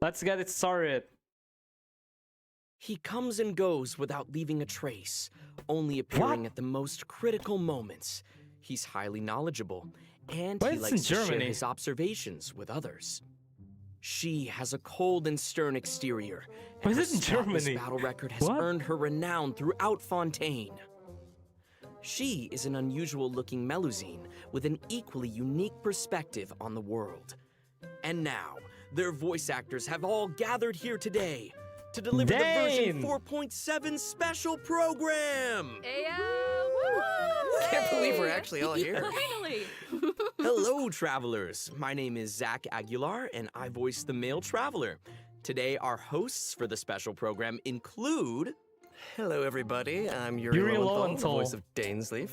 Let's get it started. He comes and goes without leaving a trace, only appearing at the most critical moments. He's highly knowledgeable, and he likes to share his observations with others. She has a cold and stern exterior, and her spotless battle record has earned her renown throughout Fontaine. She is an unusual-looking Melusine with an equally unique perspective on the world. And now, their voice actors have all gathered here today to deliver the version 4.7 special program! I can't believe we're actually all here. Finally! Hello, travelers. My name is Zach Aguilar, and I voice the male traveler. Today, our hosts for the special program include... Hello, everybody. I'm Yuri Lowenthal, the voice of Dainsleif.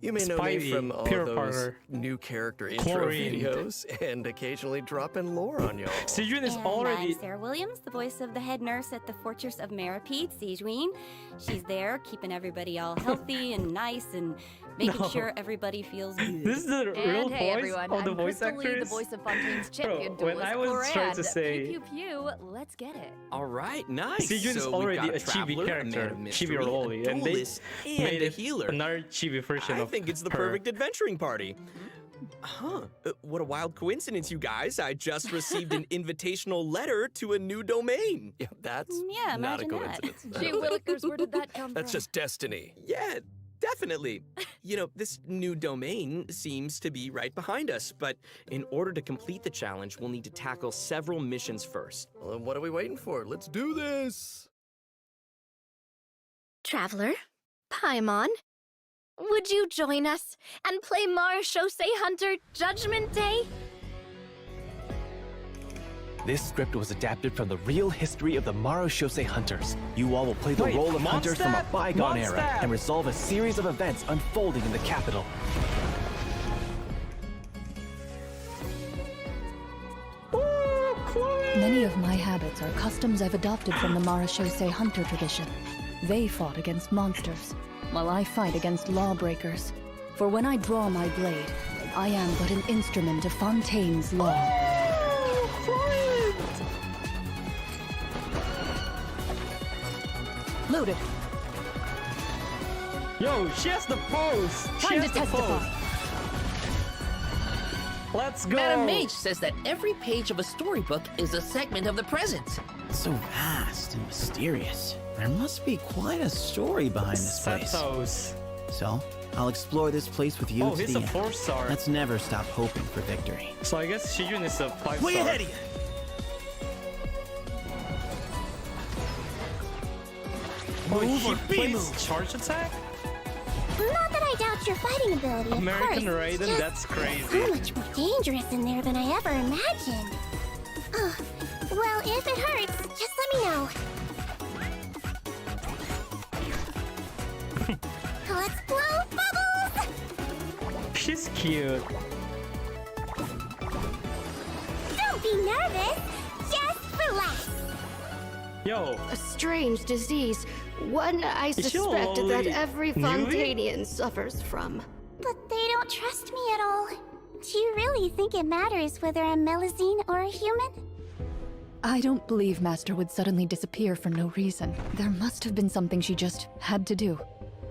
You may know me from all those new character intro videos and occasionally drop in lore on y'all. Sejun is already... I'm Sarah Williams, the voice of the head nurse at the Fortress of Meripede, Sejun. She's there keeping everybody all healthy and nice and making sure everybody feels good. This is the real voice everyone. of the I'm voice Crystal Lee, actors? the voice of Fontaine's champion Bro, when I was trying to say... Pew, pew, pew, let's get it. All right, nice. Sejun is already a chibi character, chibi Rolly, and they made a healer. Another chibi version of I think it's the her. perfect adventuring party. Huh. What a wild coincidence, you guys. I just received an invitational letter to a new domain. Yeah, that's Yeah, not a imagine coincidence. Gee willikers, where did that come That's from? just destiny. Yeah, definitely. You know, this new domain seems to be right behind us, but in order to complete the challenge, we'll need to tackle several missions first. Well, then what are we waiting for? Let's do this! Traveler, Paimon, would you join us and play Marechaussee Hunter Judgment Day? This script was adapted from the real history of the Marechaussee Hunters. You all will play the role of hunters from a bygone era and resolve a series of events unfolding in the capital. Many of my habits are customs I've adopted from the Marechaussee Hunter tradition. They fought against monsters, while I fight against lawbreakers. For when I draw my blade, I am but an instrument of Fontaine's law. Loaded. Yo, she has the pose! Time to testify. Let's go! Madam Mage says that every page of a storybook is a segment of the present. So vast and mysterious. There must be quite a story behind this place. So, I'll explore this place with you to he's the a end. 4-star. Let's never stop hoping for victory. So I guess Sejun is a 5-star. Way ahead of you! He plays charge attack? Not that I doubt your fighting ability, of American course. Raiden, It's that's just crazy. so much more dangerous in there than I ever imagined. Well, if it hurts, just let me know. Let's blow bubbles! She's cute. Don't be nervous, just relax. Yo, A strange disease, one I she a suspect that lowly every newbie? Fontanian suffers from. But they don't trust me at all. Do you really think it matters whether I'm Melusine or a human? I don't believe Master would suddenly disappear for no reason. There must have been something she just had to do.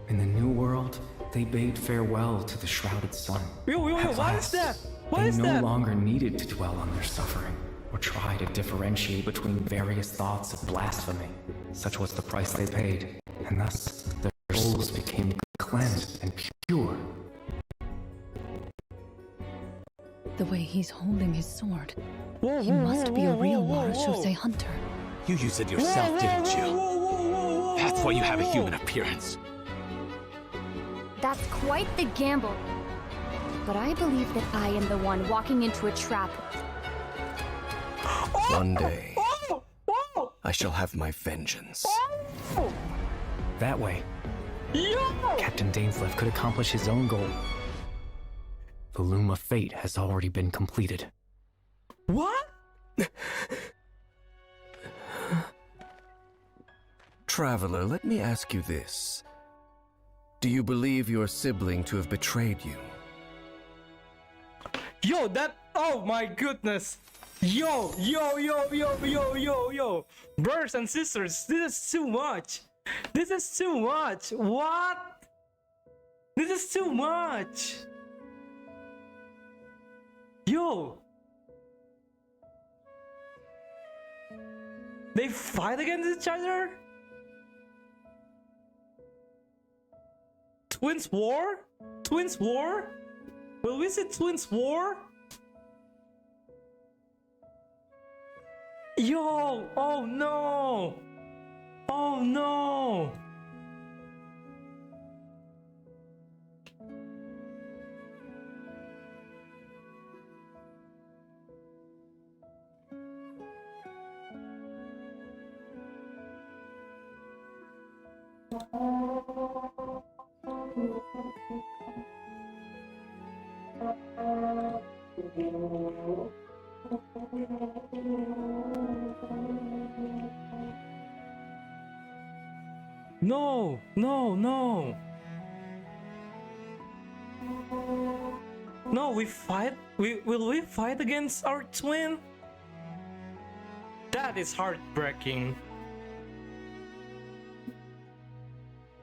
In the new world, they bade farewell to the shrouded sun. What is that? What is that? that? They no longer needed to dwell on their suffering, or try to differentiate between various thoughts of blasphemy. Such was the price they paid, and thus their souls became cleansed and pure. The way he's holding his sword. He must be a real Marechaussee Hunter. You used it yourself, didn't you? That's why you have a human appearance. That's quite the gamble. But I believe that I am the one walking into a trap. One day, I shall have my vengeance. That way, Captain Dainsleif could accomplish his own goal. The loom of fate has already been completed. What? Traveler, let me ask you this. Do you believe your sibling to have betrayed you? Yo, that... Oh my goodness! Yo! Brothers and sisters, this is too much! This is too much! What? This is too much! Yo! They fight against each other? Twins war? Twins war? Will we see twins war? Yo! Oh no! Oh no! No, no, no. No, we fight. Will we fight against our twin? That is heartbreaking.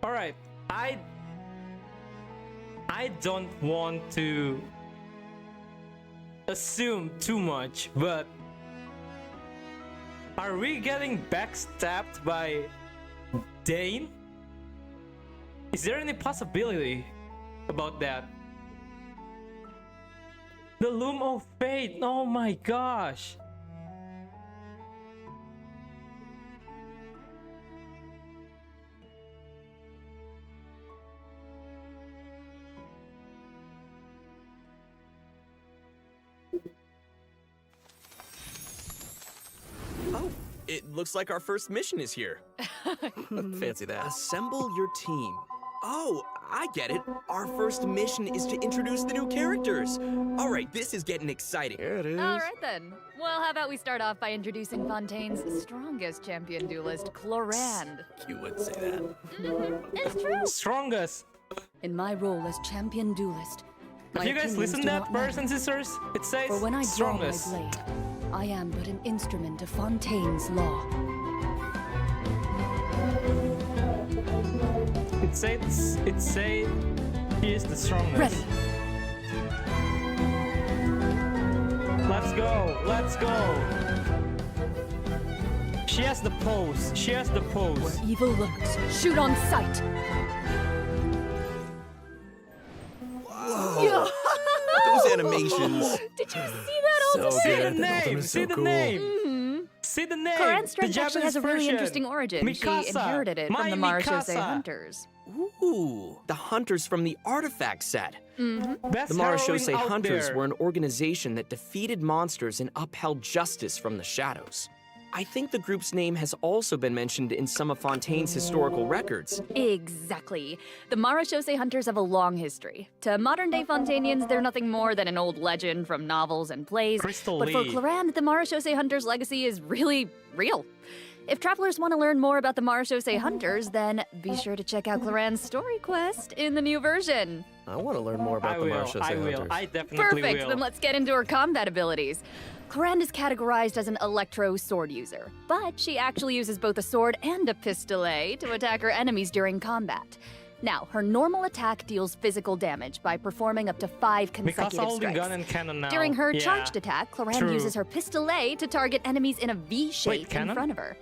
All right, I don't want to assume too much, but are we getting backstabbed by Dane? Is there any possibility about that? The Loom of Fate, oh my gosh. Oh, it looks like our first mission is here. Fancy that. Assemble your team. Oh, I get it. Our first mission is to introduce the new characters. All right, this is getting exciting. Here it is. All right then. Well, how about we start off by introducing Fontaine's strongest champion duelist, Clorand. You would say that. It's true. Strongest. In my role as champion duelist, Have you guys listened to that, brothers and sisters? It says for when I draw my strongest. blade, I am but an instrument of Fontaine's law. It say he is the strongest. Ready. Let's go. Let's go. She has the pose. She has the pose. Where evil lurks, shoot on sight. Those animations. Did you see that all So See good. the name. So See the cool. name. See the name. Clorand's strength the actually has a really version. interesting origin. Mikasa. She inherited it from My the Marachose Mikasa. hunters. Ooh, the hunters from the artifact set. Best The Marachose heroine out Hunters there. were an organization that defeated monsters and upheld justice from the shadows. I think the group's name has also been mentioned in some of Fontaine's historical records. Exactly. The Marachose hunters have a long history. To modern-day Fontainians, they're nothing more than an old legend from novels and plays. Crystal but for Lee. Clorand, the Marachose hunters' legacy is really real. If travelers want to learn more about the Marachose hunters, then be sure to check out Clorand's story quest in the new version. I want to learn more about I the will. Marachose I Hunters. will. I definitely Perfect, will. then let's get into her combat abilities. Clorand is categorized as an electro sword user, but she actually uses both a sword and a pistolet to attack her enemies during combat. Now, her normal attack deals physical damage by performing up to 5 Mikasa consecutive holding gun strikes. and cannon now. During her Yeah. charged attack, Clorand True. uses her pistolet to target enemies in a V shape in cannon? front of her.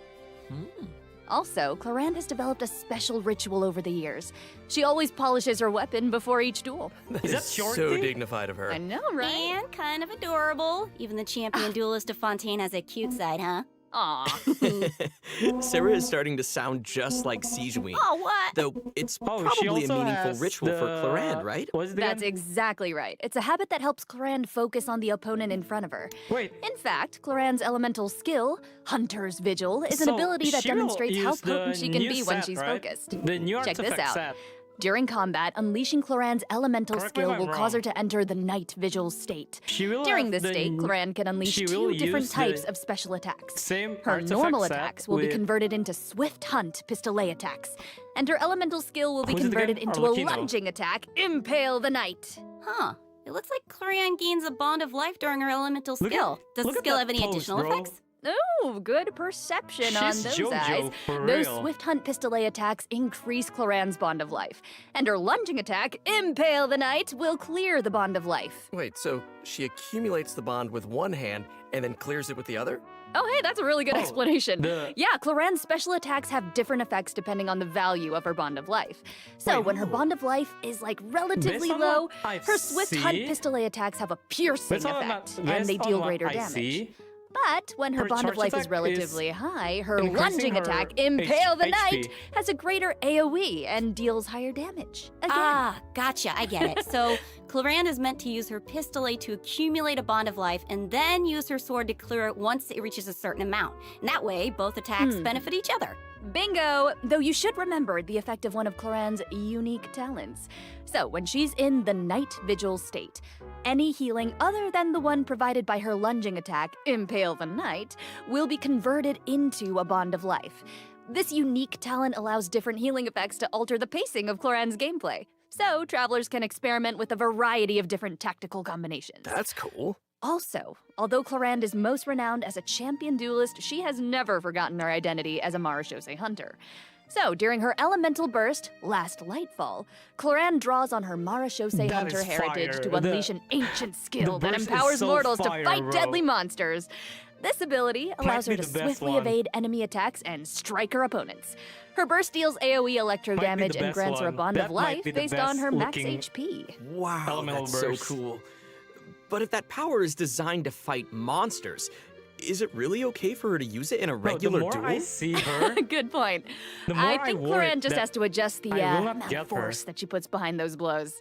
Also, Clorand has developed a special ritual over the years. She always polishes her weapon before each duel. Is that so Shorty? dignified of her. I know, right? And kind of adorable. Even the champion duelist of Fontaine has a cute side, huh? Aw. Sarah is starting to sound just like Sijuin. Oh, what? Though it's Oh, she probably a also meaningful has ritual for the- Clorand, right? What is it That's again? exactly right. It's a habit that helps Clorand focus on the opponent in front of her. Wait. In fact, Clorand's elemental skill, Hunter's Vigil, is an So ability that she will demonstrates how use the potent she can new be when set, she's right? focused. The new Check this artifact out. set. During combat, unleashing Clorand's elemental Correct me if skill I'm will cause her wrong. to enter the Night Vigil state. She will During have this the state, n- Clorand can unleash she will 2 different use the types of special attacks. Same Her artifact normal set attacks will be with- converted into Swift Hunt pistolet attacks, and her elemental skill will be Who's it converted again? into a Arlecchino. lunging attack, Impale the Knight. Huh. It looks like Cloran gains a bond of life during her elemental skill. Does the skill have any additional effects? Oh, good perception on those JoJo, eyes. for Those real. Swift Hunt Pistolet attacks increase Cloran's bond of life. And her lunging attack, Impale the Knight, will clear the bond of life. Wait, so she accumulates the bond with one hand and then clears it with the other? Oh, hey, that's a really good explanation. the- Yeah, Cloran's special attacks have different effects depending on the value of her bond of life. So when her bond of life is like relatively Based on low, what I her Swift Hunt see- Pistolet attacks have a piercing Based on effect, what- and they based on deal what greater I damage. see, But when her her bond of charge life is attack relatively is high, her increasing lunging her attack, Impale the Knight, HP. has a greater AoE and deals higher damage. Again. Ah, gotcha, I get it. So, Cloran is meant to use her pistolet to accumulate a bond of life and then use her sword to clear it once it reaches a certain amount. And that way, both attacks benefit each other. Bingo! Though you should remember the effect of one of Cloran's unique talents. So, when she's in the Night Vigil state, any healing other than the one provided by her lunging attack, Impale the Knight, will be converted into a bond of life. This unique talent allows different healing effects to alter the pacing of Cloran's gameplay. So, travelers can experiment with a variety of different tactical combinations. That's cool. Also, although Cloran is most renowned as a champion duelist, she has never forgotten her identity as a Marashose hunter. So, during her elemental burst, Last Lightfall, Cloran draws on her Marashose That hunter is heritage fire. to unleash an ancient skill the that burst is empowers so mortals fire, to fight bro. deadly monsters. This ability allows her be to the best swiftly one. evade enemy attacks and strike her opponents. Her burst deals AoE electro Might be damage the and best grants her a one. bond That of might life be the based on best her max looking HP. Wow, Elemental that's burst. so cool. But if that power is designed to fight monsters, is it really okay for her to use it in a Bro, regular the more duel? I see her, Good point. the more I think worry Cloran just that has to adjust the I will not amount of get her. force that she puts behind those blows.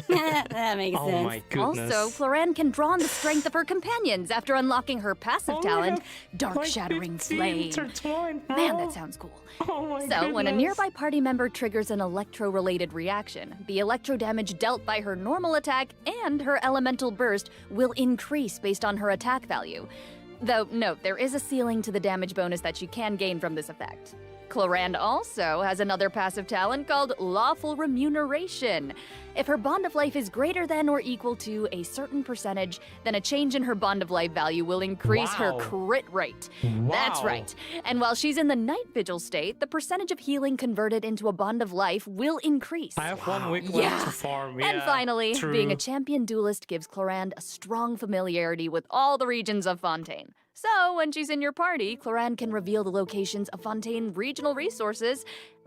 That makes Oh sense. my goodness. Also, Cloran can draw on the strength of her companions after unlocking her passive Oh, talent, yeah, Dark like Shattering 15 Flame. intertwined, bro. Man, that sounds cool. Oh my So, when a goodness. nearby party member triggers an electro-related reaction, the electro damage dealt by her normal attack and her elemental burst will increase based on her attack value. Though, note, there is a ceiling to the damage bonus that she can gain from this effect. Cloran also has another passive talent called Lawful Remuneration. If her bond of life is greater than or equal to a certain percentage, then a change in her bond of life value will increase her Wow. crit rate. That's Wow. right. And while she's in the Night Vigil state, the percentage of healing converted into a bond of life will increase. I have 1 week Yeah. left to farm. And yeah, finally, true. being a champion duelist gives Cloran a strong familiarity with all the regions of Fontaine. So, when she's in your party, Cloran can reveal the locations of Fontaine regional resources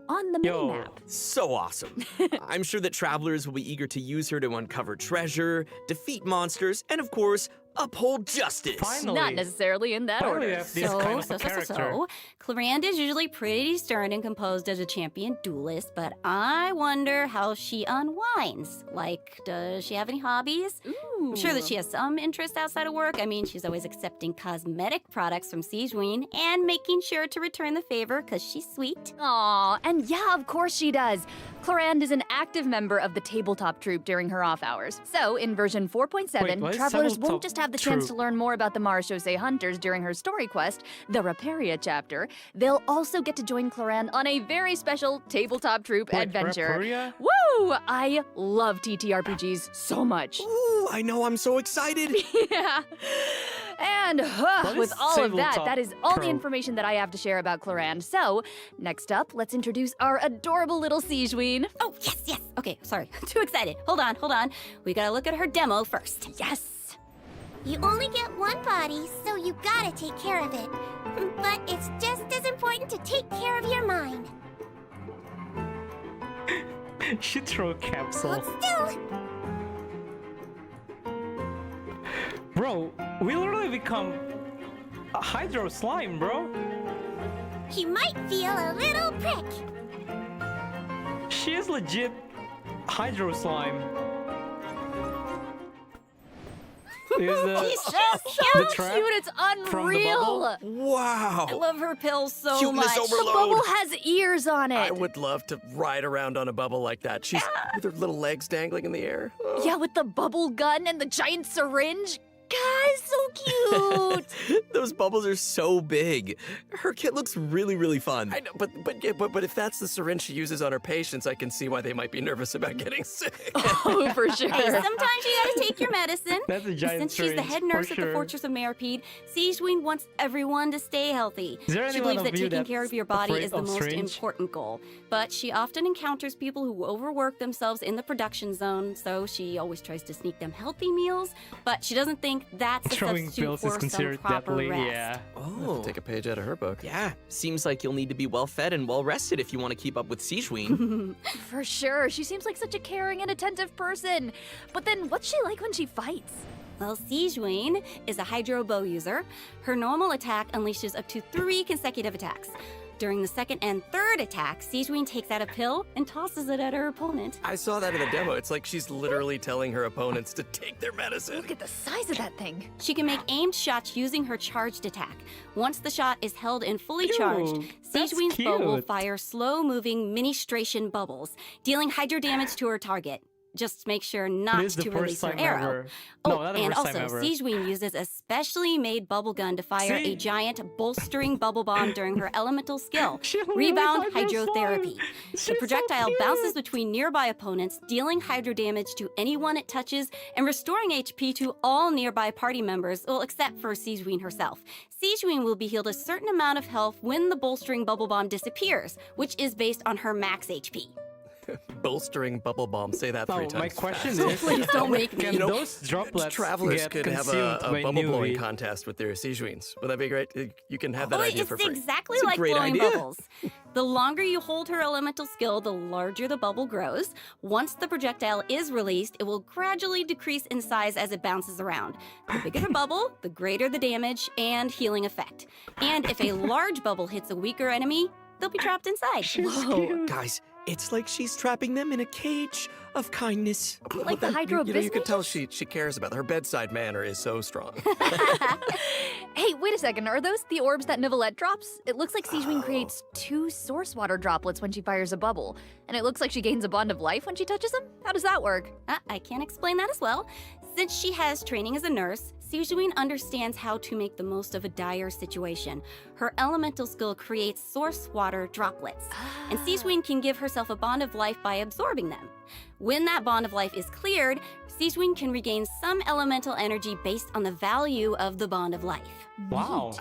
on the Yo. minimap. So awesome. I'm sure that travelers will be eager to use her to uncover treasure, defeat monsters, and of course, uphold justice. Finally. Not necessarily in that Finally, order. I have this kind of a character. Clorand is usually pretty stern and composed as a champion duelist, but I wonder how she unwinds. Like, does she have any hobbies? I'm sure that she has some interest outside of work. I mean, she's always accepting cosmetic products from Sijuin and making sure to return the favor because she's sweet. Aw, and yeah, of course she does. Clorand is an active member of the tabletop troupe during her off hours. So, in version 4.7, Wait, what is travelers tabletop won't just have the chance to troupe? learn more about the Marashose hunters during her story quest, the Raparia chapter. They'll also get to join Clorand on a very special tabletop troupe Wait, adventure. Raparia? Woo! I love TTRPGs so much. Ooh, I know, I'm so excited. Yeah. And What with is all of that, tabletop that is all the trope? information that I have to share about Clorand. So, next up, let's introduce our adorable little Sijuin. Oh, yes, yes. Okay, sorry. Too excited. Hold on. We gotta look at her demo first. Yes. You only get one body, so you gotta take care of it. But it's just as important to take care of your mind. She threw a capsule. Hold still. Bro, we literally become a hydro slime, bro. You might feel a little prick. She is legit hydro slime. Is the, She's so the cute. trap Cute, it's from the bubble? unreal. Wow. I love her pills so Cuteness much. overload. The bubble has ears on it. I would love to ride around on a bubble like that. She's with her little legs dangling in the air. Oh. Yeah, with the bubble gun and the giant syringe. Guys, so cute! Those bubbles are so big. Her kit looks really, really fun. I know, but if that's the syringe she uses on her patients, I can see why they might be nervous about getting sick. Oh, for sure. Hey, sometimes you gotta take your medicine. That's a giant Since she's the head nurse at the Fortress of Meripede, Sigewinne wants everyone to stay healthy. She believes that taking care of your body is the most important goal. But she often encounters people who overwork themselves in the production zone, so she always tries to sneak them healthy meals, but she doesn't think that's a substitute for some proper rest. Yeah. Oh. Take a page out of her book. Yeah, seems like you'll need to be well-fed and well-rested if you want to keep up with Sigewinne. For sure. She seems like such a caring and attentive person. But then what's she like when she fights? Well, Sigewinne is a Hydro Bow user. Her normal attack unleashes up to 3 consecutive attacks. During the second and third attack, Sigewinne takes out a pill and tosses it at her opponent. I saw that in the demo. It's like she's literally telling her opponents to take their medicine. Look at the size of that thing. She can make aimed shots using her charged attack. Once the shot is held and fully charged, Sigewinne's bow will fire slow-moving ministration bubbles, dealing hydro damage to her target. Just make sure not to release her arrow. And also, Sigewinne uses a specially made bubble gun to fire a giant bolstering bubble bomb during her elemental skill, Rebound Hydrotherapy. The projectile bounces between nearby opponents, dealing hydro damage to anyone it touches and restoring HP to all nearby party members, well, except for Sigewinne herself. Sigewinne will be healed a certain amount of health when the bolstering bubble bomb disappears, which is based on her max HP. Bolstering bubble bomb. Say that 3 times. My question is, please don't make me. Can those droplets travelers get could have a bubble blowing contest with their Sigewinnes? Would that be great? You can have that idea for free. It's exactly like blowing bubbles. The longer you hold her elemental skill, the larger the bubble grows. Once the projectile is released, it will gradually decrease in size as it bounces around. The bigger the bubble, the greater the damage and healing effect. And if a large bubble hits a weaker enemy, they'll be trapped inside. Whoa, guys, it's like she's trapping them in a cage of kindness. Like the Hydro you can tell she cares about them. Her bedside manner is so strong. Hey, wait a second. Are those the orbs that Nivelette drops? It looks like Sigewinne creates 2 source water droplets when she fires a bubble. And it looks like she gains a bond of life when she touches them? How does that work? I can explain that as well. Since she has training as a nurse, Sigewinne understands how to make the most of a dire situation. Her elemental skill creates source water droplets, and Sigewinne can give herself a bond of life by absorbing them. When that bond of life is cleared, Sigewinne can regain some elemental energy based on the value of the bond of life. Wow.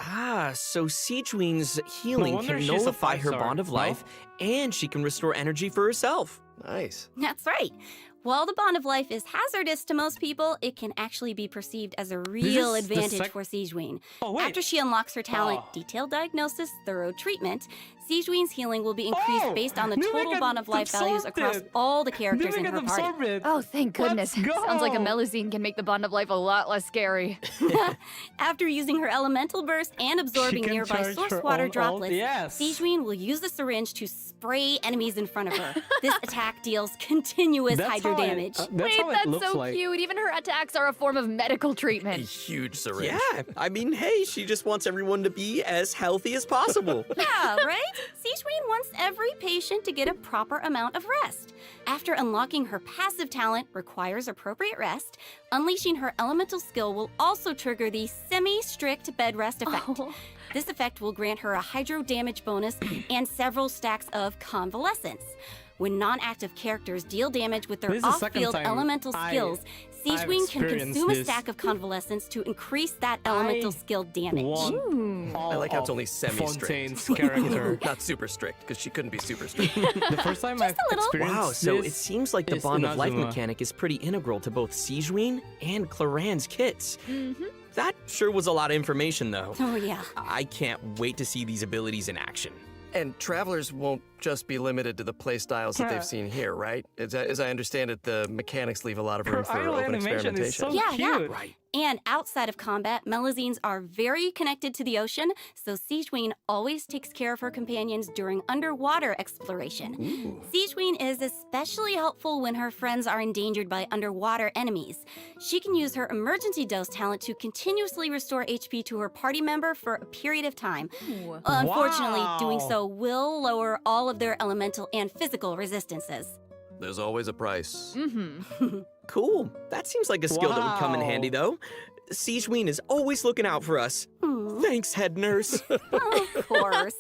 So Sigewinne's healing can nullify her bond of life, and she can restore energy for herself. Nice. That's right. While the bond of life is hazardous to most people, it can actually be perceived as a real advantage for Sigewinne. After she unlocks her talent, Detailed Diagnosis, Thorough Treatment, Sigewinne's healing will be increased based on the total bond of life values across all the characters in her party. Oh, thank goodness. Sounds like a Melusine can make the bond of life a lot less scary. After using her elemental burst and absorbing nearby source water droplets, Sigewinne will use the syringe to spray enemies in front of her. This attack deals continuous hydro damage. Wait, that's so cute. Even her attacks are a form of medical treatment. A huge syringe. Yeah, I mean, hey, she just wants everyone to be as healthy as possible. Yeah, right? Sigewinne wants every patient to get a proper amount of rest. After unlocking her passive talent requires appropriate rest, unleashing her elemental skill will also trigger the semi-strict bed rest effect. This effect will grant her a hydro damage bonus and several stacks of convalescence. When non-active characters deal damage with their off-field elemental skills, Sigewinne can consume a stack of convalescence to increase that elemental skill damage. I like how it's only semi-strict. Fontaine's character. Not super strict, because she couldn't be super strict. The first time I've experienced Wow, so this it seems like the bond of life Inazuma. mechanic is pretty integral to both Sigewinne and Claren's kits. That sure was a lot of information, though. Oh, yeah. I can't wait to see these abilities in action. And travelers won't just be limited to the playstyles that they've seen here, right? As I understand it, the mechanics leave a lot of room for open experimentation. Yeah. Right. And outside of combat, Melusines are very connected to the ocean, so Sigewinne always takes care of her companions during underwater exploration. Sigewinne is especially helpful when her friends are endangered by underwater enemies. She can use her emergency dose talent to continuously restore HP to her party member for a period of time. Unfortunately, doing so will lower all of their elemental and physical resistances. There's always a price. Cool. That seems like a skill that would come in handy, though. Sigeween is always looking out for us. Thanks, head nurse. Of course.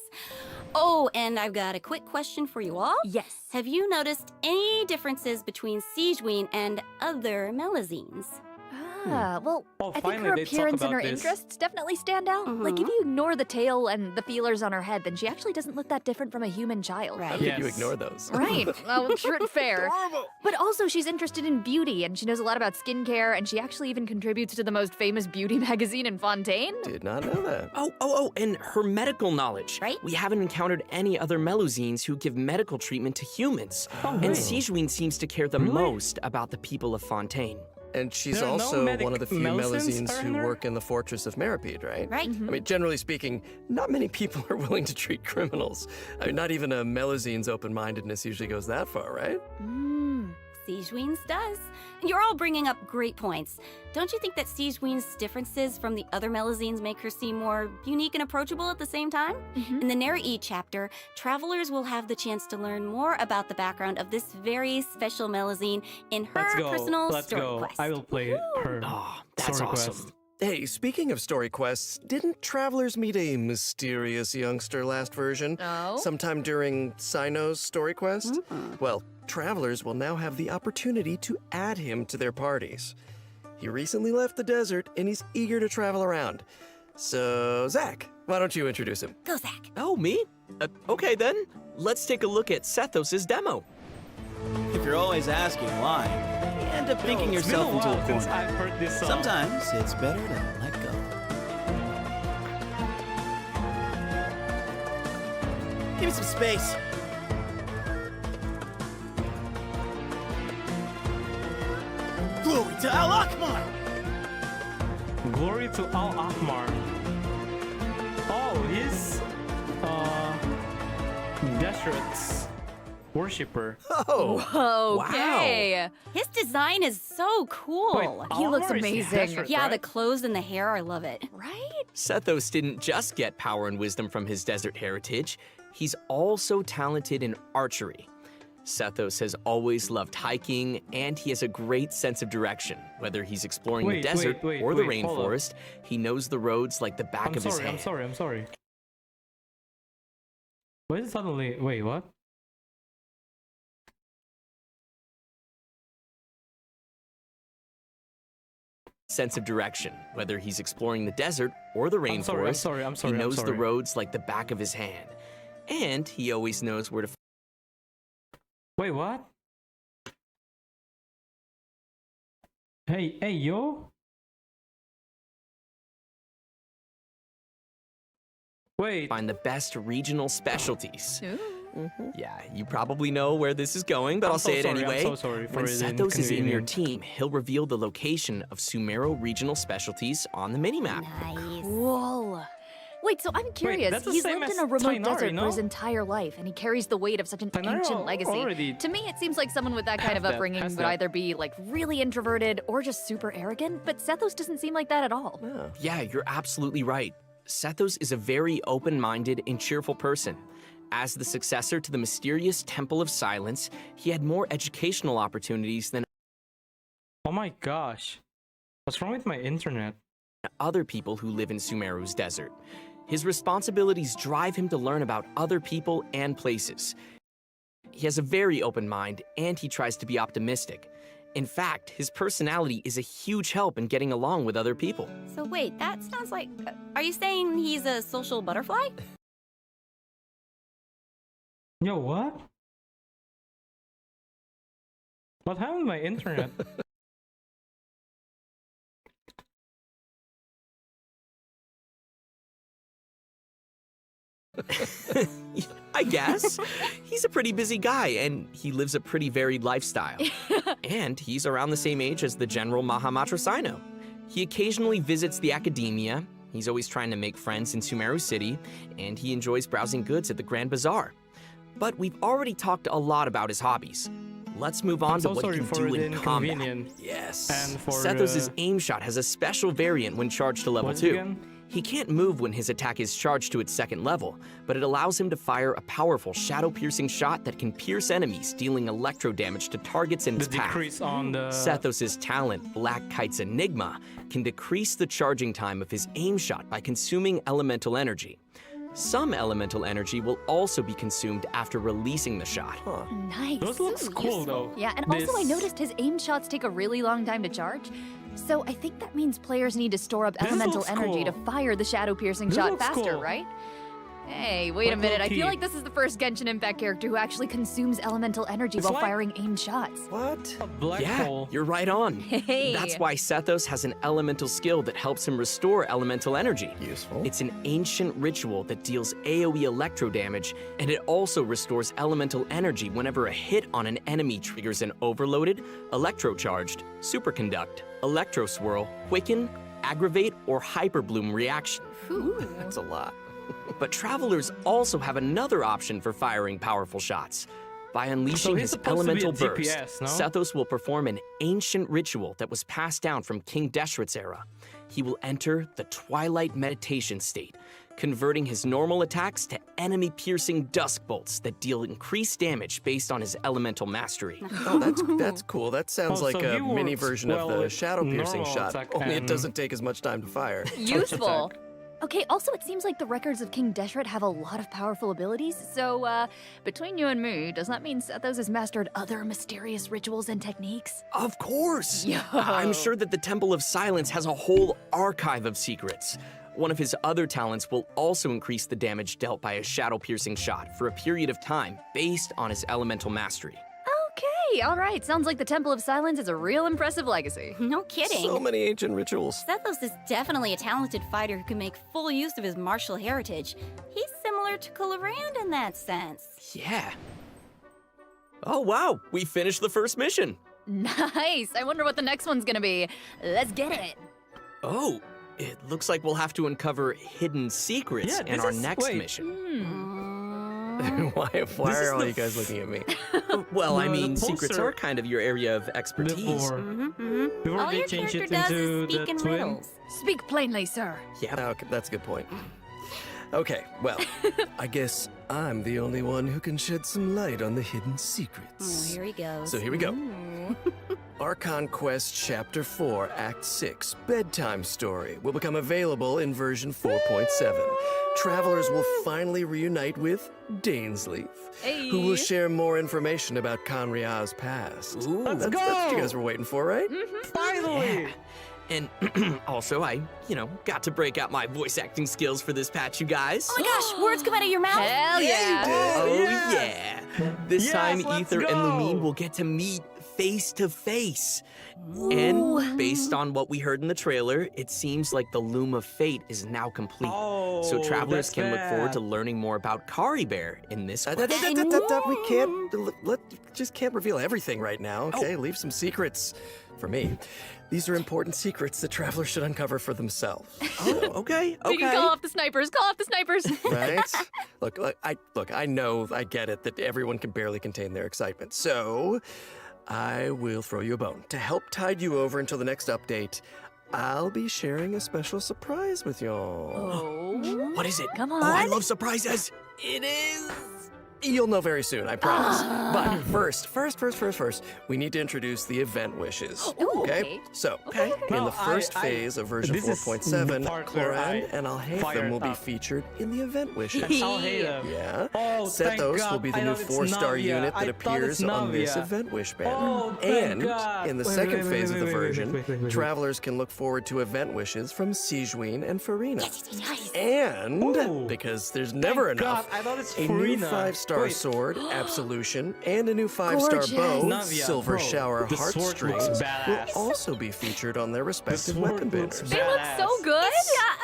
Oh, and I've got a quick question for you all. Yes. Have you noticed any differences between Sigeween and other Melazines? Well, Oh, I think finally her they talk appearance and about her this. interests definitely stand out. Like, if you ignore the tail and the feelers on her head, then she actually doesn't look that different from a human child. How could you ignore those? Right. Well, true and fair. But also, she's interested in beauty, and she knows a lot about skincare, and she actually even contributes to the most famous beauty magazine in Fontaine. Did not know that. Oh, and her medical knowledge. Right? We haven't encountered any other Melazines who give medical treatment to humans. And Sigeween seems to care the most about the people of Fontaine. And she's There are no also medic one of the few Melazines Melazines who there? work in the Fortress of Meripede, right? Right. I mean, generally speaking, not many people are willing to treat criminals. I mean, not even a Melazine's open-mindedness usually goes that far, right? Sigeween's does. You're all bringing up great points. Don't you think that Sigeween's differences from the other Melazines make her seem more unique and approachable at the same time? In the Neri chapter, travelers will have the chance to learn more about the background of this very special Melazine in her personal Let's story go. quest. I will play her. That's story awesome. quest. Hey, speaking of story quests, didn't travelers meet a mysterious youngster last version? Oh? Sometime during Sino's story quest? Well, travelers will now have the opportunity to add him to their parties. He recently left the desert and he's eager to travel around. So, Zach, why don't you introduce him? Go, Zach. Oh, me? Okay then. Let's take a look at Sethos' demo. If you're always asking why, you end up thinking yourself into a since corner. I've heard this song. Sometimes it's better to let go. Give me some space. Glory to Al-Akmar! Glory to Al-Akmar. Oh, he's Desheret's worshipper. Oh, Okay. His design is so cool. Wait, He looks Almar is amazing. Deshret, Yeah, right? the clothes and the hair, I love it. Right? Sethos didn't just get power and wisdom from his desert heritage, he's also talented in archery. Sethos has always loved hiking, and he has a great sense of direction. Whether he's exploring the desert or the rainforest, he knows the roads like the back of his hand. I'm sorry. Why is it suddenly... Wait, what? Sense of direction. Whether he's exploring the desert or the rainforest, he knows the roads like the back of his hand. And he always knows where to... Wait, what? Hey, yo? Wait. Find the best regional specialties. Yeah, you probably know where this is going, but I'll say it anyway. I'm so sorry for when the Sethos is in your inconvenience. team, he'll reveal the location of Sumero regional specialties on the minimap. Nice. Whoa. Wait, so I'm curious. that's the He's same lived in as a remote Tainari, desert no? for his entire life, and he carries the weight of such an Tainari ancient legacy. already To me, it seems like someone with that kind of has that, upbringing has would that. either be like really introverted or just super arrogant, but Sethos doesn't seem like that at all. Yeah, you're absolutely right. Sethos is a very open-minded and cheerful person. As the successor to the mysterious Temple of Silence, he had more educational opportunities than Oh my gosh. What's wrong with my internet? other people who live in Sumeru's desert. His responsibilities drive him to learn about other people and places. He has a very open mind, and he tries to be optimistic. In fact, his personality is a huge help in getting along with other people. So wait, that sounds like... are you saying he's a social butterfly? Yo, what? What happened to my internet? I guess. He's a pretty busy guy, and he lives a pretty varied lifestyle. And he's around the same age as the General Mahamatra Sino. He occasionally visits the academia, he's always trying to make friends in Sumeru City, and he enjoys browsing goods at the Grand Bazaar. But we've already talked a lot about his hobbies. Let's move on to what he can do in combat. Yes. And for Sethos' aim shot has a special variant when charged to level 2. He can't move when his attack is charged to its second level, but it allows him to fire a powerful shadow-piercing shot that can pierce enemies, dealing electro damage to targets in its path. Sethos' talent, Black Kite's Enigma, can decrease the charging time of his aim shot by consuming elemental energy. Some elemental energy will also be consumed after releasing the shot. Nice. Those looks cool though. Yeah, and also I noticed his aim shots take a really long time to charge. So I think that means players need to store up elemental energy to fire the shadow-piercing shot faster, right? Hey, wait a minute. I feel like this is the first Genshin Impact character who actually consumes elemental energy while firing aimed shots. What? Yeah, you're right on. Hey. That's why Sethos has an elemental skill that helps him restore elemental energy. Useful. It's an ancient ritual that deals AoE electro damage, and it also restores elemental energy whenever a hit on an enemy triggers an overloaded, electrocharged, superconduct, electro swirl, quicken, aggravate, or hyperbloom reaction. That's a lot. But travelers also have another option for firing powerful shots. By unleashing his elemental burst, Sethos will perform an ancient ritual that was passed down from King Deshret's era. He will enter the Twilight Meditation state, converting his normal attacks to enemy-piercing dusk bolts that deal increased damage based on his elemental mastery. Oh, that's cool. That sounds like a mini version of the shadow-piercing shot, only it doesn't take as much time to fire. Useful. Okay, also it seems like the records of King Deshret have a lot of powerful abilities, so between you and me, does that mean Sethos has mastered other mysterious rituals and techniques? Of course! Yo. I'm sure that the Temple of Silence has a whole archive of secrets. One of his other talents will also increase the damage dealt by a shadow-piercing shot for a period of time based on his elemental mastery. Okay, all right. Sounds like the Temple of Silence is a real impressive legacy. No kidding. So many ancient rituals. Sethos is definitely a talented fighter who can make full use of his martial heritage. He's similar to Colorand in that sense. Yeah. Oh wow, we finished the first mission. Nice. I wonder what the next one's gonna be. Let's get it. Oh, it looks like we'll have to uncover hidden secrets in our next mission. Why are all you guys looking at me? Well, I mean, secrets are kind of your area of expertise. Before All they your change character it does into is speak the in twin. riddles. Speak plainly, sir. Yeah. Okay, that's a good point. Okay, well, I guess I'm the only one who can shed some light on the hidden secrets. Oh, here he goes. So here we go. Archon Quest Chapter 4, Act 6, Bedtime Story will become available in version 4.7. Travelers will finally reunite with Dainsleif, who will share more information about Conria's past. Ooh, that's what you guys were waiting for, right? Finally! Yeah. And also, I, got to break out my voice acting skills for this patch, you guys. Oh my gosh, words come out of your mouth? Hell yeah. Oh, yeah. This time, let's Ether and go. Lumine will get to meet face to face. And based on what we heard in the trailer, it seems like the Loom of Fate is now complete. So travelers that's can look forward bad. to learning more about Kari Bear in this quest. We just can't reveal everything right now, okay? Leave some secrets for me. These are important secrets that travelers should uncover for themselves. Okay. We can call off the snipers. Call off the snipers. Right? I know, I get it that everyone can barely contain their excitement. So, I will throw you a bone. To help tide you over until the next update, I'll be sharing a special surprise with y'all. Oh. What is it? Come Oh, I on. love surprises. It is. You'll know very soon, I promise. But first, we need to introduce the event wishes. Ooh, okay? okay. So, Okay. in No, the first phase of version this is 4.7, the part where I Cloran and Alhaitham fired will be up. featured in the event wishes. Alhaitham. Yeah. Oh, thank Sethos God. will be the I new thought it's 4-star Navia. unit I that thought appears it's on this Navia. event wish banner. Oh, thank And God. in the Wait, second wait, phase wait, of the wait, version, wait. travelers can look forward to event wishes from Sijuin and Farina. Nice. And Ooh. because there's never Thank enough, God, I thought it's a new Farina. 5-star Wait. sword, Absolution, and a new 5-star Gorgeous. bow, Navia, Silver bro, Shower the sword looks Heartstrings, will badass. also be featured on their respective sword weapon looks banners. They look so good.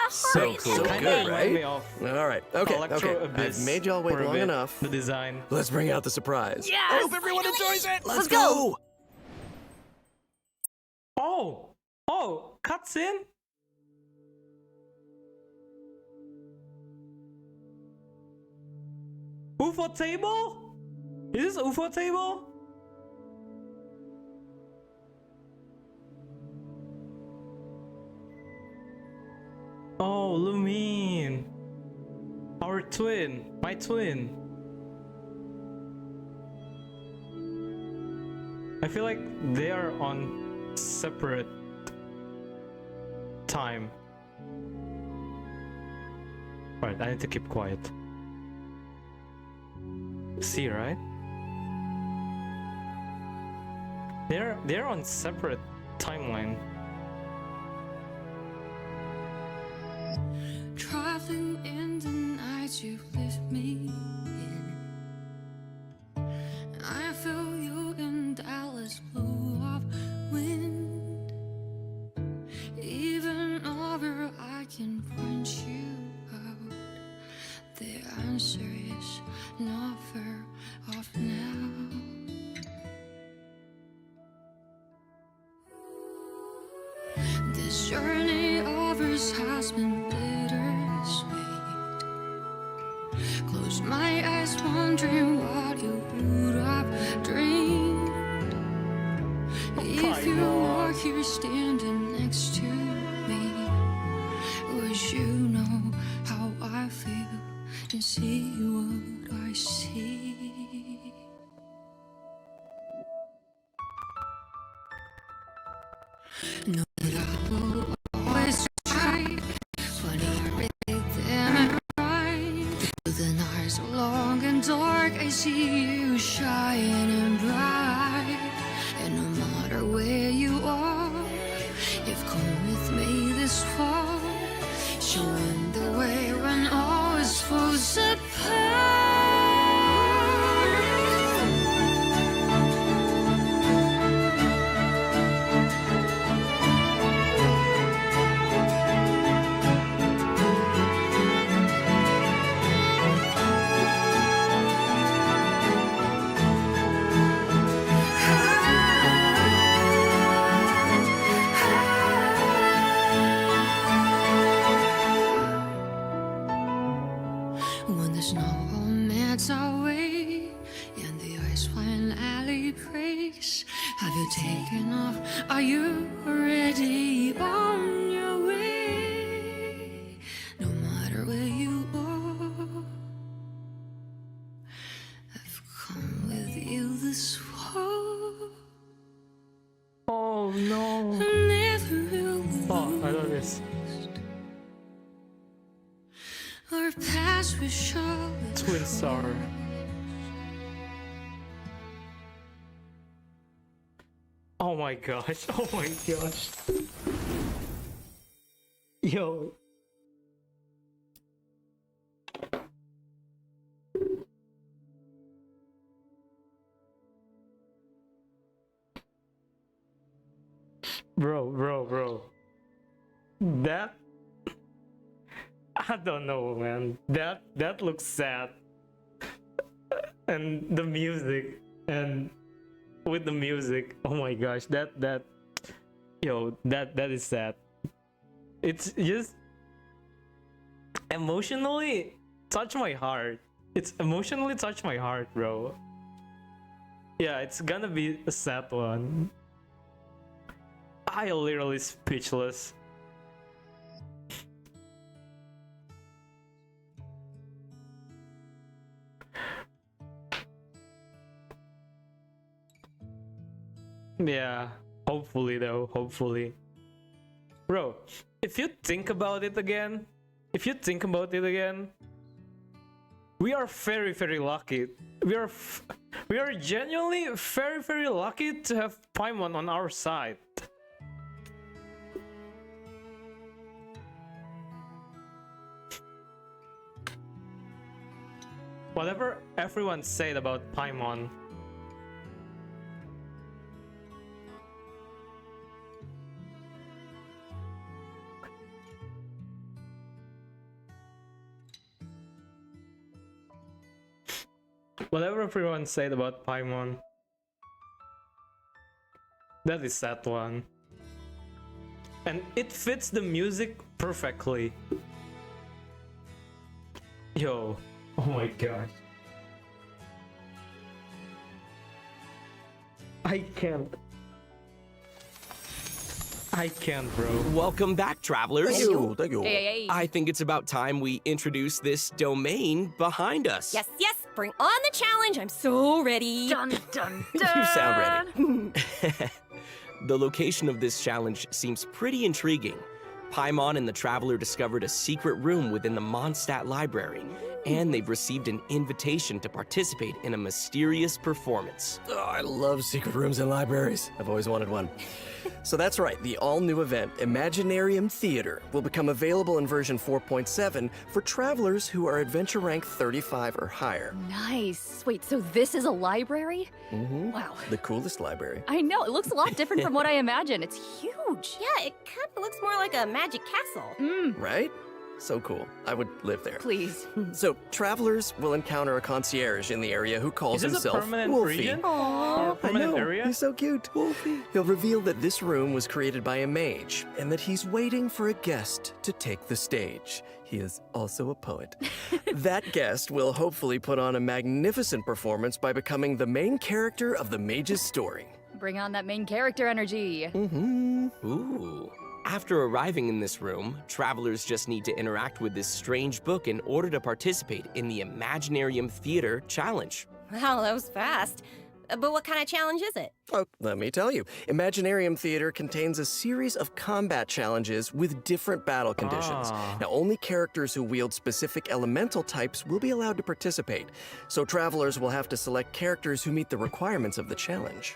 So cool, Kinda good, remind me right? of All right, okay. Electro I've Abyss made y'all wait for a long bit, enough. The design. Let's bring out the surprise. Yes, I hope everyone enjoys it. Let's go. Oh, cutscene? UFO table? Is this UFO table? Oh, Lumine! Our twin! My twin! I feel like they are on separate time. Right, I need to keep quiet. See, right? They're on separate timeline. Traveling in the night you lift me in. I feel you in Dallas, blow up wind. Even over I can point you out. The answer is not far off now. This journey of ours has been bittersweet. Close my eyes, wondering what you would have dreamed. If you were here standing next to me, would you know how I feel and see what I see? Know that I will always try, but everything right. Through the night so long and dark, I see you shining bright. And no matter where you are, you've come with me this far, showing the way when all is falls apart. When the snow all melts away and the ice finally breaks, have you taken off? Are you already on your way? No matter where you are, I've come with you this far. Oh no! I'm never really Oh, I love this. our past will show Twin star. Oh my gosh! Oh my gosh! Yo. Bro. That I don't know, man. That looks sad. And the music, and with the music, oh my gosh, that is sad. It's just emotionally touched my heart. It's emotionally touched my heart, bro. Yeah, it's gonna be a sad one. I literally speechless. Yeah, hopefully though, hopefully. Bro, if you think about it again, we are very, very lucky. We are genuinely very, very lucky to have Paimon on our side. Whatever everyone said about Paimon, whatever everyone said about Paimon, that is that one. And it fits the music perfectly. Yo, oh my god. I can't, bro. Welcome back, travelers. Thank you. Thank you. Hey. I think it's about time we introduce this domain behind us. Yes, bring on the challenge. I'm so ready. Dun, dun, You sound ready. The location of this challenge seems pretty intriguing. Paimon and the Traveler discovered a secret room within the Mondstadt Library, and they've received an invitation to participate in a mysterious performance. Oh, I love secret rooms in libraries. I've always wanted one. So that's right, the all-new event, Imaginarium Theater, will become available in version 4.7 for travelers who are adventure rank 35 or higher. Nice. Wait, so this is a library? Mm-hmm. Wow. The coolest library. I know, it looks a lot different from what I imagined. It's huge. Yeah, it kind of looks more like a magic castle. Right? So cool. I would live there. Please. So, travelers will encounter a concierge in the area who calls Is this a himself permanent Wolfie. region? Or I permanent know, area? he's so cute. Wolfie. He'll reveal that this room was created by a mage and that he's waiting for a guest to take the stage. He is also a poet. That guest will hopefully put on a magnificent performance by becoming the main character of the mage's story. Bring on that main character energy. Ooh. After arriving in this room, travelers just need to interact with this strange book in order to participate in the Imaginarium Theater Challenge. Wow, that was fast. But what kind of challenge is it? Oh, let me tell you. Imaginarium Theater contains a series of combat challenges with different battle conditions. Now, only characters who wield specific elemental types will be allowed to participate, so travelers will have to select characters who meet the requirements of the challenge.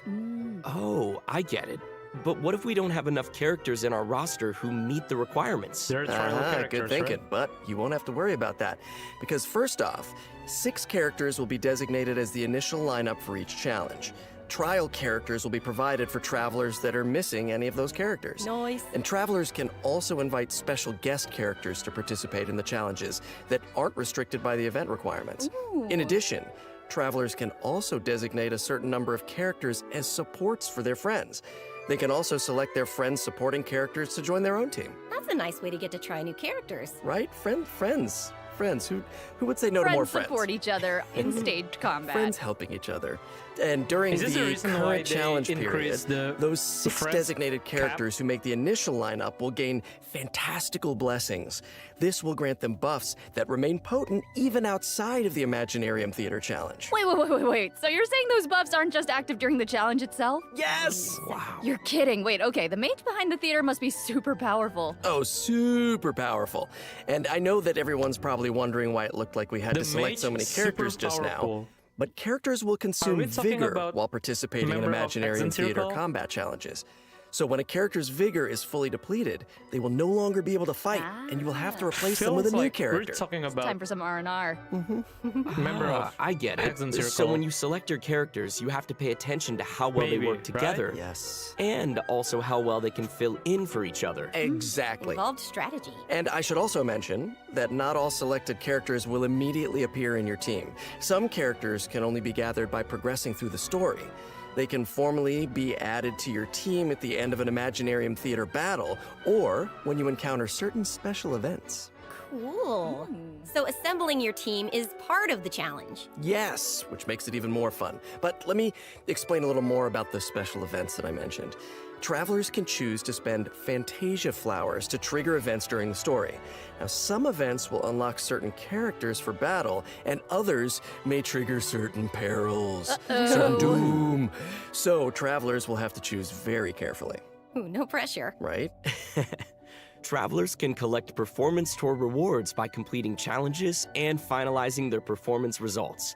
Oh, I get it. But what if we don't have enough characters in our roster who meet the requirements? There are trial characters, good thinking, right? but you won't have to worry about that. Because first off, 6 characters will be designated as the initial lineup for each challenge. Trial characters will be provided for travelers that are missing any of those characters. Nice. And travelers can also invite special guest characters to participate in the challenges that aren't restricted by the event requirements. In addition, travelers can also designate a certain number of characters as supports for their friends. They can also select their friends' supporting characters to join their own team. That's a nice way to get to try new characters. Right? Friends. Who would say no to more friends? Support each other in staged combat. Friends helping each other. And during Is this the the reason why current they challenge period, increased the those 6 friends designated characters who make the initial lineup will gain fantastical blessings. This will grant them buffs that remain potent even outside of the Imaginarium Theater Challenge. Wait. So you're saying those buffs aren't just active during the challenge itself? Yes! Wow. You're kidding. Wait, okay, the mage behind the theater must be super powerful. Oh, super powerful. And I know that everyone's probably wondering why it looked like we had The to select mage so many is characters super just now. powerful. But characters will consume we talking vigor about while participating in member of Imaginarium Exon Theater Circle? combat challenges. So when a character's vigor is fully depleted, they will no longer be able to fight, and you will have to replace them with a Feels new like character. We're talking about Time for some R&R. member of I get it. Exon So Circle. when you select your characters, you have to pay attention to how well they Maybe, work right? together. Yes. And also how well they can fill in for each other. Exactly. Involved strategy. And I should also mention that not all selected characters will immediately appear in your team. Some characters can only be gathered by progressing through the story. They can formally be added to your team at the end of an Imaginarium Theater battle, or when you encounter certain special events. Cool. So assembling your team is part of the challenge. Yes, which makes it even more fun. But let me explain a little more about the special events that I mentioned. Travelers can choose to spend Fantasia flowers to trigger events during the story. Now, some events will unlock certain characters for battle, and others may trigger certain perils, certain doom. So, travelers will have to choose very carefully. Ooh, no pressure. Right? Travelers can collect performance toward rewards by completing challenges and finalizing their performance results.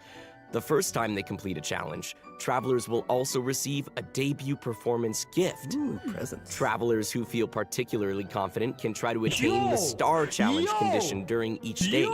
The first time they complete a challenge, travelers will also receive a debut performance gift. Ooh, presents. Travelers who feel particularly confident can try to attain the Star Challenge condition during each stage.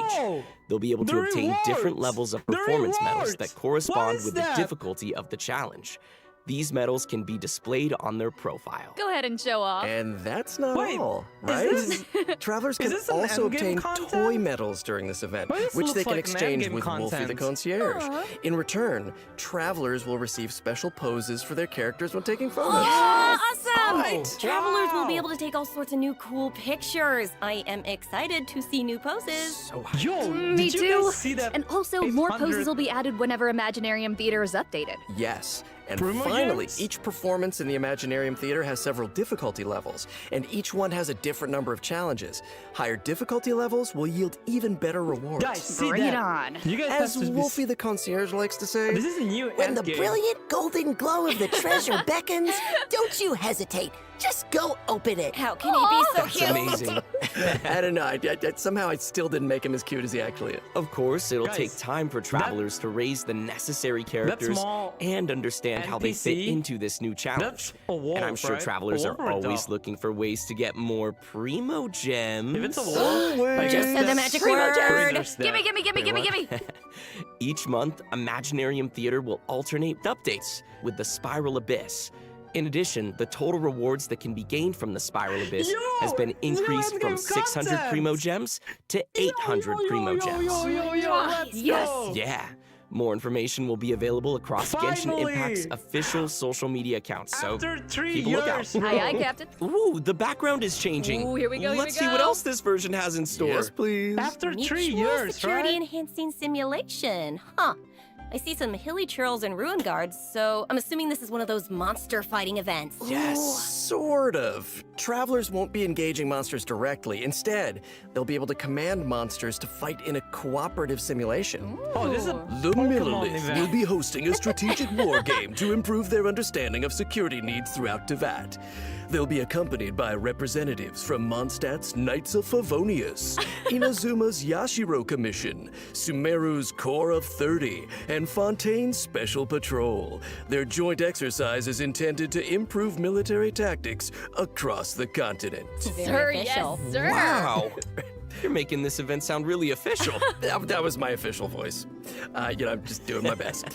They'll be able to The obtain different rewards! levels of The performance medals rewards! that correspond What with is that? the difficulty of the challenge. These medals can be displayed on their profile. Go ahead and show off. And that's not Wait, all, is right? this- Travelers is can this an also endgame obtain content? toy medals during this event, Why this which they looks can like an exchange endgame with Wolfie the content? concierge. Aw. In return, travelers will receive special poses for their characters when taking photos. Awesome! Right. Travelers will be Wow. able to take all sorts of new cool pictures. I am excited to see new poses. So hyped. Yo, Me did you too. guys see that? And also, more 800 poses will be added whenever Imaginarium Theater is updated. Yes, And Primo finally, gems? each performance in the Imaginarium Theater has several difficulty levels, and each one has a different number of challenges. Higher difficulty levels will yield even better rewards. Guys, see Bring it that? on. You guys As have to Wolfie the Concierge likes to say, This is a new When the endgame. brilliant golden glow of the treasure beckons, don't you hesitate. Just go open it. How can he be so That's cute? amazing. I don't know. Somehow I still didn't make him as cute as he actually is. Of course, it'll Guys, take time for travelers to raise the necessary characters small and understand how they fit NPC, into this new challenge. that's a wolf, And I'm sure right? travelers A are wolf or a always dog? looking for ways to get more primo gems. If it's a wolf, I Just guess said the that's magic pretty word. much that. Gimme, gimme, gimme, gimme, gimme. Each month, Imaginarium Theater will alternate with updates with the Spiral Abyss. In addition, the total rewards that can be gained from the Spiral Abyss has been increased from 600 primo gems to 800 primo gems. Let's Yes. go. Yeah. More information will be available across Genshin Finally! Impact's official social media accounts, so After 3 keep a lookout. years, bro. Aye, aye, Captain. Ooh, the background is changing. Ooh, here we go, here we Let's see what go. else this version has in store. Yes, please. After 3 Mutual years, security right? enhancing simulation. Huh. I see some hilly churls and ruin guards, so I'm assuming this is one of those monster fighting events. Yes, sort of. Travelers won't be engaging monsters directly. Instead, they'll be able to command monsters to fight in a cooperative simulation. Oh, this is a The Pokemon Millilith event. will be hosting a strategic war game to improve their understanding of security needs throughout Tevat. They'll be accompanied by representatives from Mondstadt's Knights of Favonius, Inazuma's Yashiro Commission, Sumeru's Corps of 30, and Fontaine's Special Patrol. Their joint exercise is intended to improve military tactics across the continent. Sir, yes, sir. Wow. You're making this event sound really official. That was my official voice. I'm just doing my best.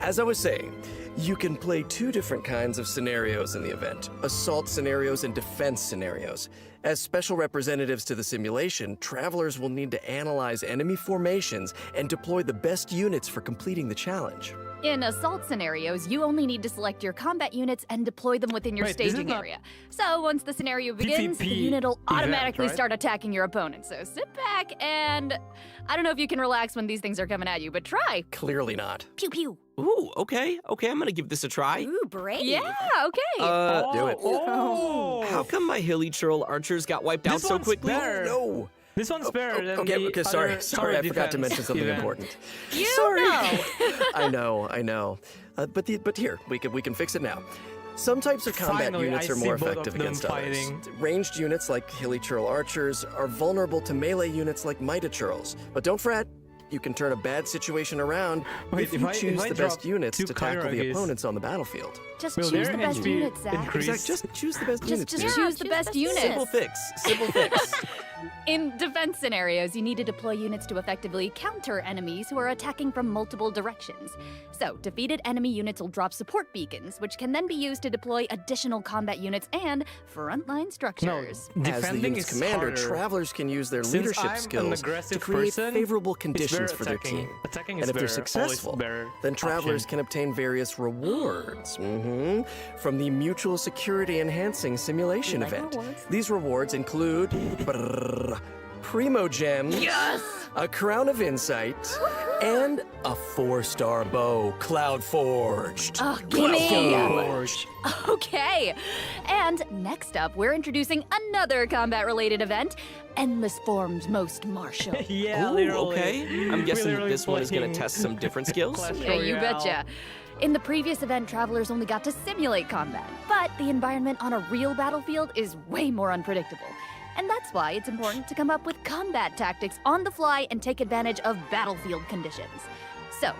As I was saying, you can play 2 different kinds of scenarios in the event: assault scenarios and defense scenarios. As special representatives to the simulation, travelers will need to analyze enemy formations and deploy the best units for completing the challenge. In assault scenarios, you only need to select your combat units and deploy them within your Wait, this is staging not area. So once the scenario begins, the PvP unit will event, automatically right? start attacking your opponent. So sit back and I don't know if you can relax when these things are coming at you, but try. Clearly not. Pew pew. Ooh, okay, I'm gonna give this a try. Ooh, brave. Yeah, okay. Do it. Oh. How come my hilly churl archers got wiped out This so one's quickly? better. No. This one's better than Okay, the sorry, other sorry, I forgot to defense mention something event. important. You Sorry. know. I know. But here, we can fix it now. Some types of combat Finally, units I are more see both effective of them against fighting. others. Ranged units like Hilly Churl archers are vulnerable to melee units like Mida Churls. But don't fret, you can turn a bad situation around Wait, if if you I- choose if I the best drop units 2 to tackle the Kairagis, opponents on the battlefield. Just Will choose their the best HP units, Zach. increase? Exactly, just choose the best units. Just dude. choose the best units. Simple fix, simple fix. In defense scenarios, you need to deploy units to effectively counter enemies who are attacking from multiple directions. So, defeated enemy units will drop support beacons, which can then be used to deploy additional combat units and frontline structures. As the Defending unit's is commander, harder. travelers can use their Since leadership I'm an skills to aggressive create person, favorable it's conditions better for their attacking. team. Attacking And is if they're better, always successful, better then travelers option. can obtain various rewards from the Mutual Security Enhancing Simulation event. These rewards include Primo Gems, a Crown of Insight, and a 4-star bow, Cloud Forged. Oh, gimme! Okay. And next up, we're introducing another combat-related event, Endless Forms Most Martial. Yeah, Ooh, literally. okay. I'm guessing Literally this one is gonna playing test some different skills. Clash Yeah, you Royale. betcha. In the previous event, travelers only got to simulate combat, but the environment on a real battlefield is way more unpredictable. And that's why it's important to come up with combat tactics on the fly and take advantage of battlefield conditions. So,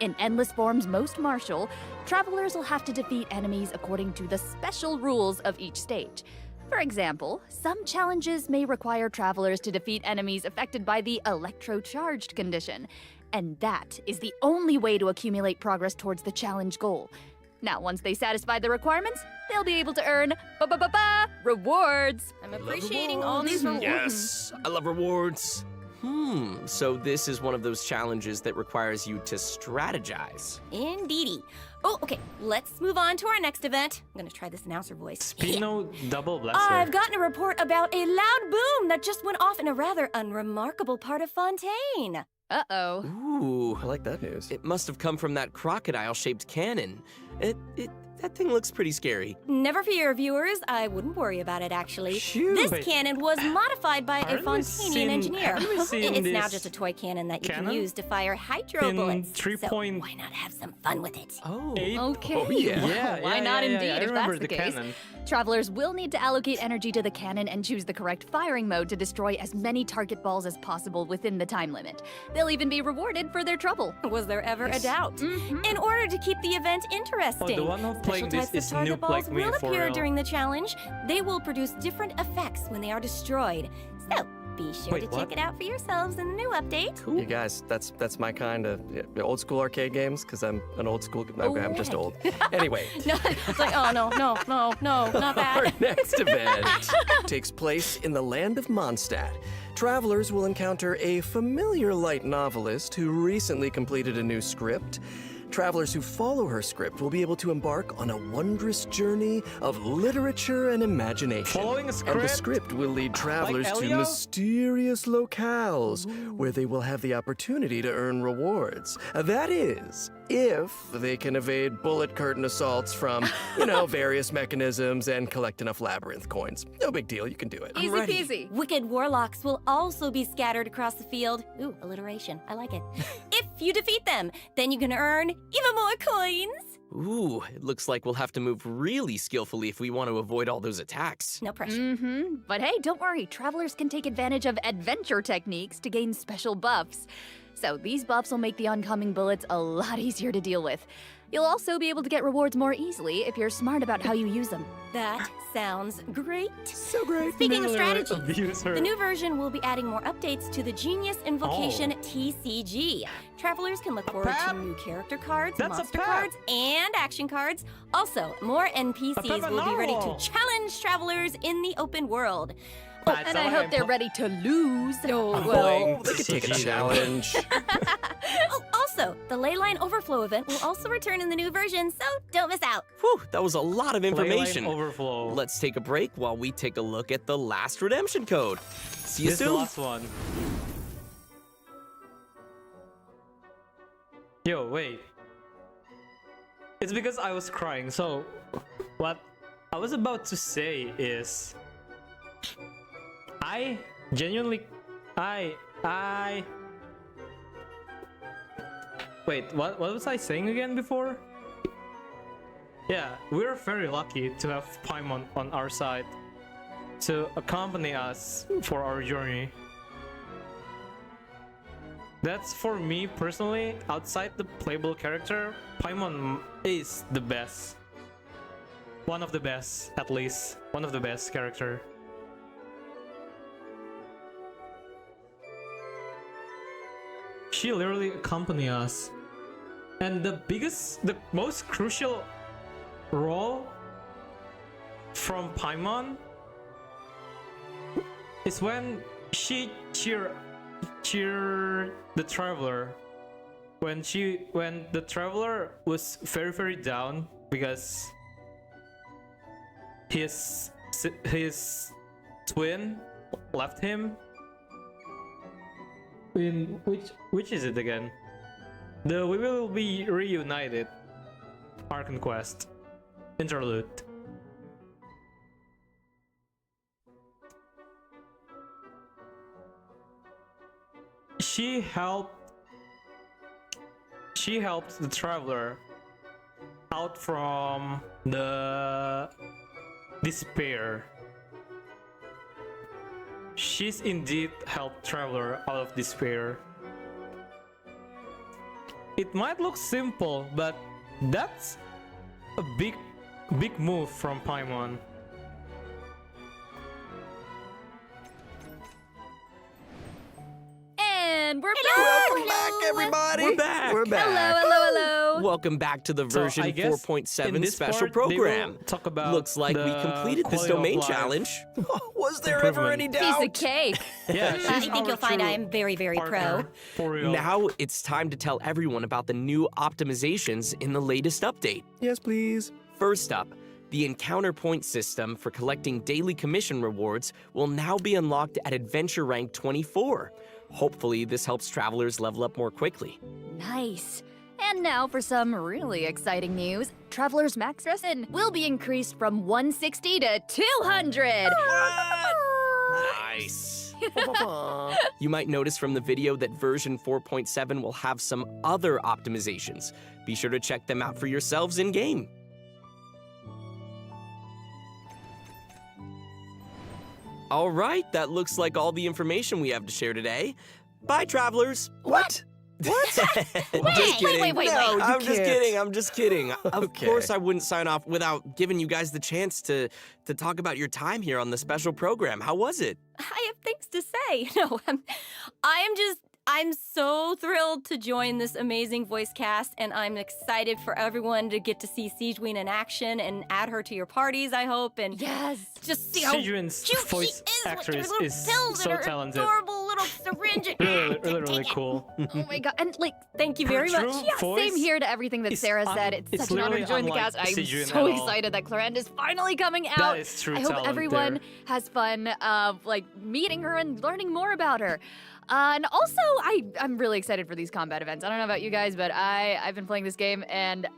in Endless Forms Most Martial, travelers will have to defeat enemies according to the special rules of each stage. For example, some challenges may require travelers to defeat enemies affected by the electro-charged condition, and that is the only way to accumulate progress towards the challenge goal. Now, once they satisfy the requirements, they'll be able to earn rewards. I'm appreciating all these rewards. Yes, I love rewards. So this is one of those challenges that requires you to strategize. Indeedy. Oh, okay. Let's move on to our next event. I'm gonna try this announcer voice. Spino Double Blaster. I've gotten a report about a loud boom that just went off in a rather unremarkable part of Fontaine. Uh-oh. Ooh, I like that news. It must have come from that crocodile-shaped cannon. That thing looks pretty scary. Never fear, viewers. I wouldn't worry about it, actually. Shoot. This cannon was modified by a Fontanian engineer. It's now just a toy cannon that you can use to fire hydro bullets. So why not have some fun with it? Okay. Oh, yeah. Well, why not indeed, if that's the case. Cannon. Travelers will need to allocate energy to the cannon and choose the correct firing mode to destroy as many target balls as possible within the time limit. They'll even be rewarded for their trouble. Was there ever a doubt? In order to keep the event interesting, the one who's playing special this types is of target noob balls like me, will for appear real. during the challenge. They will produce different effects when they are destroyed. So be sure to check it out for yourselves in the new update. You guys, that's my kind of old school arcade games, because I'm an old school. I'm just old. Anyway. No, it's like, oh no, not that. Our next event takes place in the land of Mondstadt. Travelers will encounter a familiar light novelist who recently completed a new script. Travelers who follow her script will be able to embark on a wondrous journey of literature and imagination. Following a And the script? script will lead travelers to Elio? mysterious locales where they will have the opportunity to earn rewards. That is, if they can evade bullet curtain assaults from, various mechanisms and collect enough labyrinth coins. No big deal, you can do it. I'm ready. Peasy. Wicked warlocks will also be scattered across the field. Ooh, alliteration. I like it. If you defeat them, then you can earn even more coins. Ooh, it looks like we'll have to move really skillfully if we want to avoid all those attacks. No pressure. But hey, don't worry. Travelers can take advantage of adventure techniques to gain special buffs. So these buffs will make the oncoming bullets a lot easier to deal with. You'll also be able to get rewards more easily if you're smart about how you use them. That sounds great. So great. Speaking of Miller strategy, abuse her. the new version will be adding more updates to the Genius Invocation TCG. Travelers can look forward to new character cards, That's a monster pep. cards, and action cards. Also, more NPCs will be ready to no. challenge travelers in the open world. And I hope they're ready to lose. Well, they could take a challenge. Oh, also, the Leyline Overflow event will also return in the new version, so don't miss out. Whew, that was a lot of information. Leyline overflow. Let's take a break while we take a look at the last redemption code. See you This is the soon. last one. Yo, wait. It's because I was crying, so what I was about to say is I genuinely wait, what was I saying again before? Yeah, we're very lucky to have Paimon on our side to accompany us for our journey. That's for me personally, outside the playable character, Paimon is the best. One of the best, at least. One of the best character. She literally accompanies us. And the most crucial role from Paimon is when she cheer the traveler when the traveler was very down because his twin left him. In which is it again? The We Will Be Reunited ARCHON quest interlude. She helped the traveler out from the despair. She's indeed helped traveler out of despair. It might look simple, but that's a big move from Paimon. And we're Welcome back, everybody. We're back. We're back. Hello. Welcome back to the version I guess 4.7 in this special part, they will program. talk about Looks like we the completed this quality of domain life. challenge. Was there ever any doubt? Piece of cake. Yeah, I think you'll find I am very, very pro. For real. Now it's time to tell everyone about the new optimizations in the latest update. Yes, please. First up, the encounter point system for collecting daily commission rewards will now be unlocked at adventure rank 24. Hopefully, this helps travelers level up more quickly. Nice. And now for some really exciting news. Traveler's max lesson will be increased from 160 to 200. Nice. You might notice from the video that version 4.7 will have some other optimizations. Be sure to check them out for yourselves in-game. All right, that looks like all the information we have to share today. Bye, travelers. What? What? Wait. No, I'm just can't. kidding. I'm just kidding. Of Okay. course, I wouldn't sign off without giving you guys the chance to talk about your time here on the special program. How was it? I have things to say. No, I'm so thrilled to join this amazing voice cast, and I'm excited for everyone to get to see Sigewinne in action and add her to your parties, I hope, and just see how Sigewinne's cute voice she is with actress her little is pills so and her talented. adorable little syringe. Really cool. Oh my god, and like, Thank you very much. True voice same here to everything that is Sarah said. It's it's such an honor to literally join the unlike cast. I'm Sigewinne so at all. excited that Clarenda is finally coming out. That is true I hope talent everyone there. has fun like meeting her and learning more about her. And also, I'm really excited for these combat events. I don't know about you guys, but I've been playing this game, and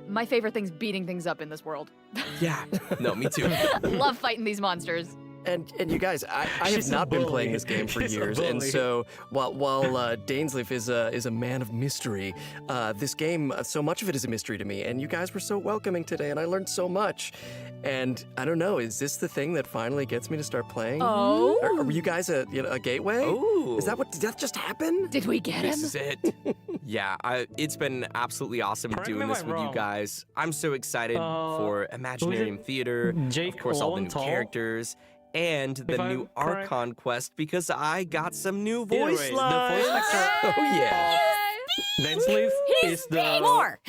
my favorite thing's beating things up in this world. Yeah. No, me too. Love fighting these monsters. And you guys, I have She's a not been bully. playing this game for She's a years, and bully. so while Dainsleif is a man of mystery, this game, so much of it is a mystery to me. And you guys were so welcoming today, and I learned so much. And I don't know, is this the thing that finally gets me to start playing? Oh. Are you guys a gateway? Ooh. Is that what? Did that just happen? Did we get This him? is it. Yeah, it's been absolutely awesome Correct me doing if this I'm with you wrong. guise. I'm so excited for Imaginarium Theater, Jake of course, all the new Lowenthal? characters, and the If I'm new correct. Archon quest because I got some new Either voice way, lines. the voice actor Oh yeah. Dainsleif is the More.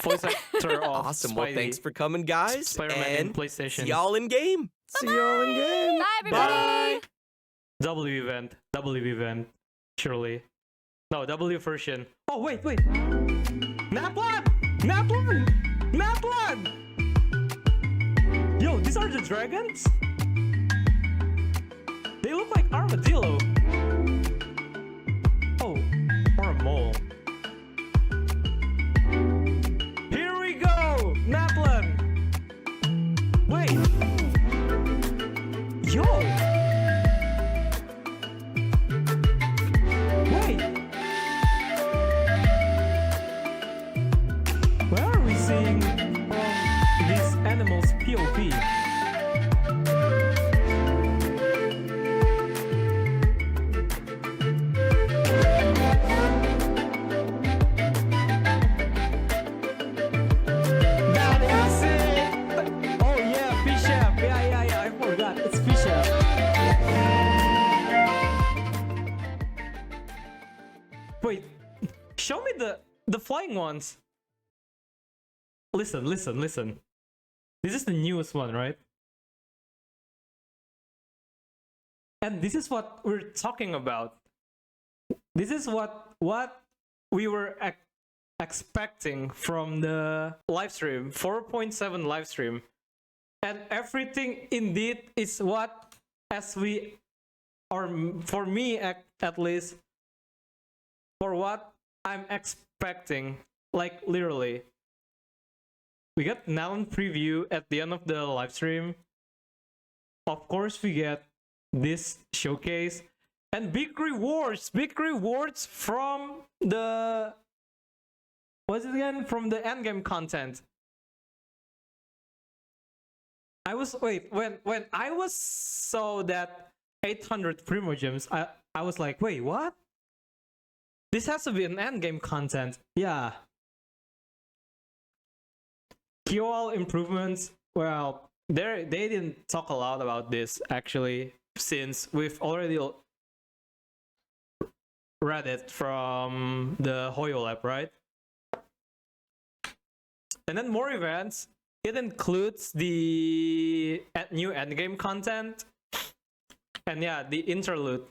voice actor of Awesome. Well, Spidey. thanks for coming, guys. Spider-Man in and PlayStation. see y'all in game. See y'all in game. Bye, everybody. W event, surely. No, W version. Oh, wait. Naplan! Yo, these are the dragons? They look like armadillo. Oh, or a mole. Here we go! Naplan! Wait! Yo! Wait! Where are we seeing these animals POV? That is it! Oh yeah, Bishop! Yeah, I forgot. It's Bishop. Wait, show me the flying ones. Listen. This is the newest one, right? And this is what we're talking about. This is what we were expecting from the live stream, 4.7 live stream. And everything indeed is what, as we, or for me at least, for what I'm expecting, like literally. We got Nalan preview at the end of the live stream. Of course, we get this showcase and big rewards from the, what's it again? From the endgame content. I was when I was saw that 800 Primogems, I was like, wait, what? This has to be an endgame content. Yeah. QoL improvements, well, they didn't talk a lot about this actually, since we've already read it from the Hoyo Lab, right? And then more events. It includes the new endgame content, and yeah, the interlude.